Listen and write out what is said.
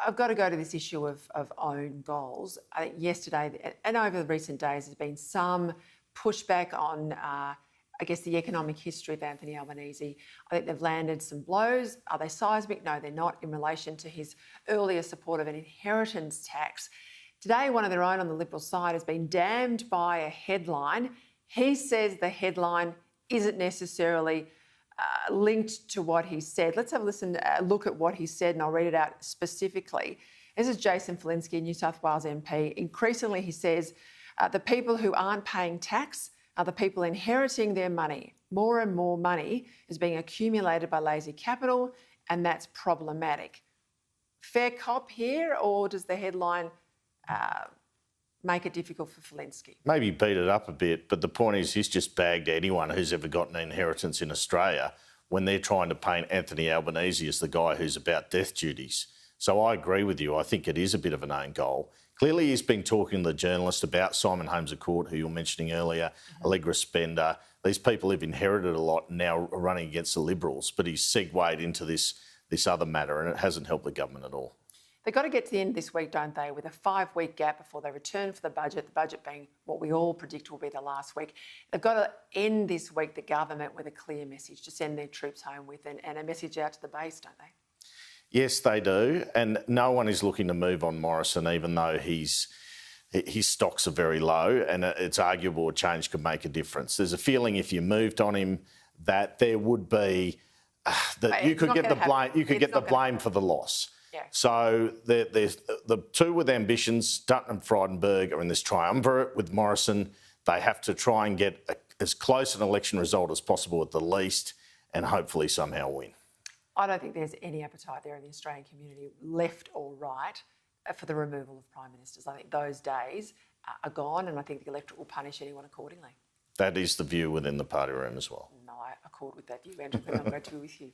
I've got to go to this issue of own goals. I think yesterday and over the recent days there's been some pushback on, I guess, the economic history of Anthony Albanese. I think they've landed some blows. Are they seismic? No, they're not, in relation to his earlier support of an inheritance tax. Today, one of their own on the Liberal side has been damned by a headline. He says the headline isn't necessarily linked to what he said. Let's have a look at what he said, and I'll read it out specifically. This is Jason Falinski, New South Wales MP. Increasingly, he says, the people who aren't paying tax are the people inheriting their money. More and more money is being accumulated by lazy capital, and that's problematic. Fair cop here, or does the headline make it difficult for Falinski? Maybe beat it up a bit, but the point is he's just bagged anyone who's ever gotten an inheritance in Australia when they're trying to paint Anthony Albanese as the guy who's about death duties. So I agree with you. I think it is a bit of an own goal. Clearly he's been talking to the journalist about Simon Holmes à Court, who you were mentioning earlier, Allegra Spender. These people have inherited a lot and now are running against the Liberals, but he's segued into this other matter, and it hasn't helped the government at all. They've got to get to the end of this week, don't they, with a 5-week gap before they return for the budget being what we all predict will be the last week. They've got to end this week, the government, with a clear message to send their troops home with, and a message out to the base, don't they? Yes, they do. And no one is looking to move on Morrison, even though his stocks are very low, and it's arguable a change could make a difference. There's a feeling if you moved on him that there would be that you could get the blame for the loss. Yeah. So there's the two with ambitions, Dutton and Frydenberg, are in this triumvirate with Morrison. They have to try and get as close an election result as possible at the least, and hopefully somehow win. I don't think there's any appetite there in the Australian community, left or right, for the removal of Prime Ministers. I think those days are gone, and I think the electorate will punish anyone accordingly. That is the view within the party room as well. No, I accord with that view, Andrew, and I'm going to be with you.